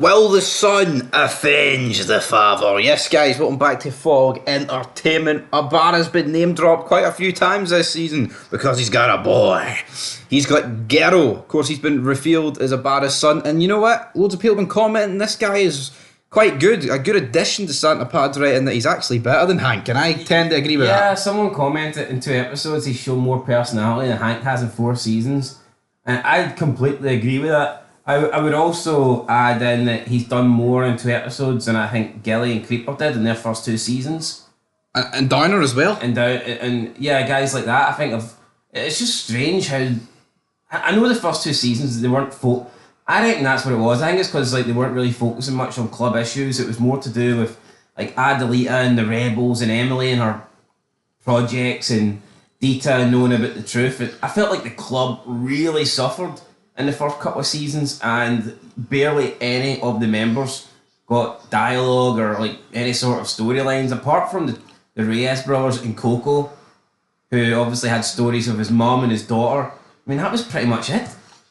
Will the son avenge the father? Yes, guys, welcome back to Fog Entertainment. Abara's been name dropped quite a few times this season because he's got a boy. He's got Guerro. Of course, he's been revealed as Abara's son. And you know what? Loads of people have been commenting this guy is quite good. A good addition to Santa Padre, and that he's actually better than Hank. And I tend to agree with that. Yeah, someone commented in 2 episodes he's shown more personality than Hank has in 4 seasons. And I completely agree with that. I would also add in that he's done more in 2 episodes than I think Gilly and Creeper did in their first 2 seasons. And Downer as well. And yeah, guys like that, I think it's just strange how... I know the first 2 seasons, they weren't... I reckon that's what it was. I think it's because they weren't really focusing much on club issues. It was more to do with Adelita and the Rebels and Emily and her projects and Dita knowing about the truth. I felt like the club really suffered in the first couple of seasons, and barely any of the members got dialogue or any sort of storylines apart from the Reyes brothers and Coco, who obviously had stories of his mum and his daughter. I mean, that was pretty much it.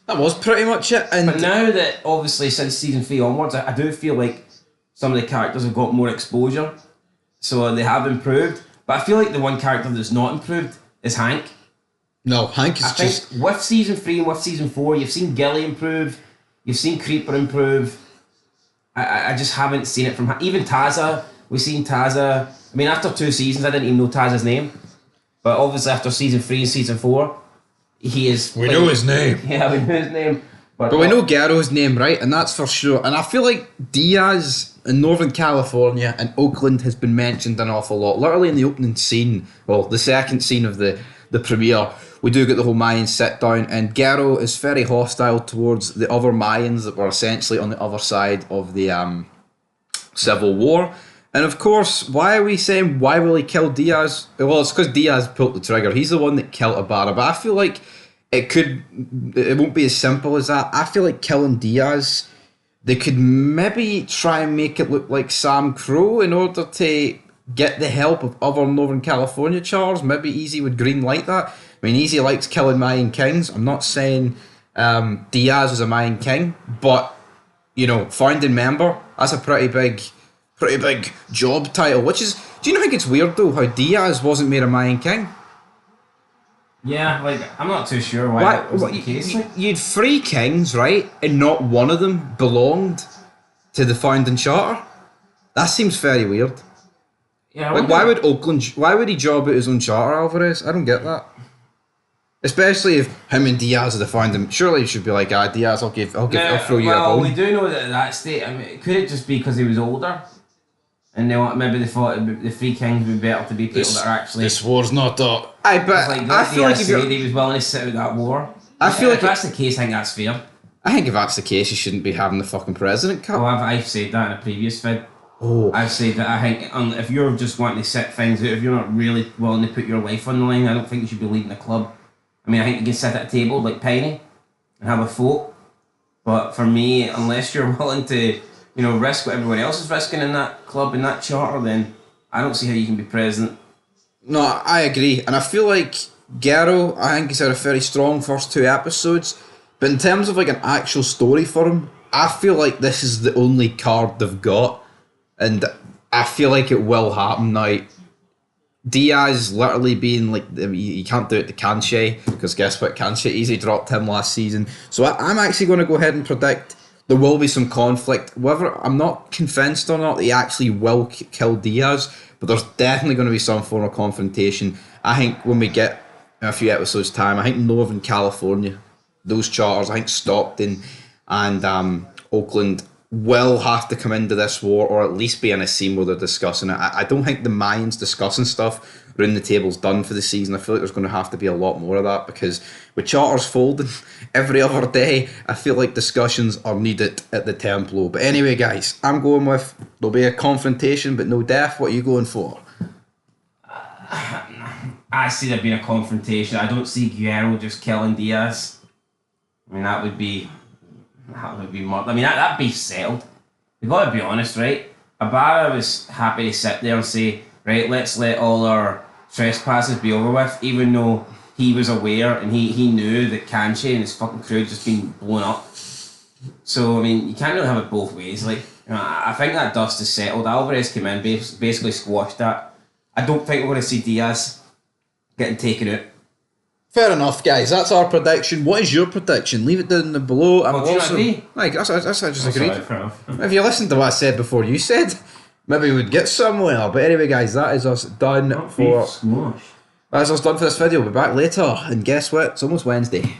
That was pretty much it. But now that obviously since season 3 onwards, I do feel like some of the characters have got more exposure, so they have improved. But I feel like the one character that's not improved is Hank. No, Hank is I think with season 3 and with season 4, you've seen Gilly improve, you've seen Creeper improve. I just haven't seen it from even Taza. We've seen Taza. I mean, after 2 seasons, I didn't even know Taza's name, but obviously after season 3 and season 4, he is. We know his name. Yeah, we know his name. But we know Guerro's name, right? And that's for sure. And I feel like Diaz in Northern California and Oakland has been mentioned an awful lot. Literally in the opening scene, well, the second scene of the premiere, we do get the whole Mayans sit down, and Guerro is very hostile towards the other Mayans that were essentially on the other side of the Civil War. And of course, why are we saying, why will he kill Diaz? Well, it's because Diaz pulled the trigger. He's the one that killed Ibarra, but I feel like it won't be as simple as that. I feel like killing Diaz, they could maybe try and make it look like Sam Crow in order to get the help of other Northern California chars. Maybe Easy would green light that. I mean, Easy likes killing Mayan Kings. I'm not saying Diaz is a Mayan King, but, founding member, that's a pretty big job title. Do you not think it's weird though how Diaz wasn't made a Mayan King? Yeah, I'm not too sure why that was the case. You'd 3 kings, right, and not one of them belonged to the founding charter. That seems very weird. Yeah, why would he job out his own charter, Alvarez? I don't get that. Especially if him and Diaz are the founding. Surely he should be like, Diaz, I'll throw you a bone. Well, we do know that at that state. I mean, could it just be because he was older, and maybe they thought the 3 kings would be better to be people that are actually. This war's not that. I feel like if he was willing to sit out that war. I feel like if that's the case, I think that's fair. I think if that's the case, he shouldn't be having the fucking president cut. Well, I've said that in a previous vid. Oh. I've said that I think if you're just wanting to sit things out, if you're not really willing to put your life on the line, I don't think you should be leading the club. I mean, I think you can sit at a table like Piney and have a vote, but for me, unless you're willing to, risk what everyone else is risking in that club, in that charter, then I don't see how you can be president. No, I agree, and I feel like Guerro, I think he's had a very strong first 2 episodes, but in terms of an actual story for him, I feel like this is the only card they've got, and I feel like it will happen now. Diaz literally being you can't do it to Kanche, because guess what, Kanche easy dropped him last season. So I'm actually going to go ahead and predict there will be some conflict. Whether I'm not convinced or not, he actually will kill Diaz, but there's definitely going to be some form of confrontation. I think when we get a few episodes time, I think Northern California, those charters, I think Stockton and Oakland will have to come into this war, or at least be in a scene where they're discussing it. I don't think the Mayans discussing stuff around the table's done for the season. I feel like there's going to have to be a lot more of that, because with charters folding every other day, I feel like discussions are needed at the Templo. But anyway, guys, I'm going with there'll be a confrontation but no death. What are you going for? I see there being a confrontation. I don't see Guerro just killing Diaz. I mean, that would be murder. I mean, that beef's settled. We've got to be honest, right? Ibarra was happy to sit there and say, right, let's let all our trespasses be over with, even though he was aware and he knew that Kanche and his fucking crew had just been blown up. So I mean, you can't really have it both ways. Like, I think that dust is settled. Alvarez came in, basically squashed that. I don't think we're going to see Diaz getting taken out. Fair enough, guys. That's our prediction. What is your prediction? Leave it down below. I'm do you also agree? like that's I just agreed. Sorry, fair enough. If you listened to what I said before you said, maybe we'd get somewhere. But anyway, guys, that is us done Not for. beef squash. That's us done for this video. We'll be back later, and guess what? It's almost Wednesday.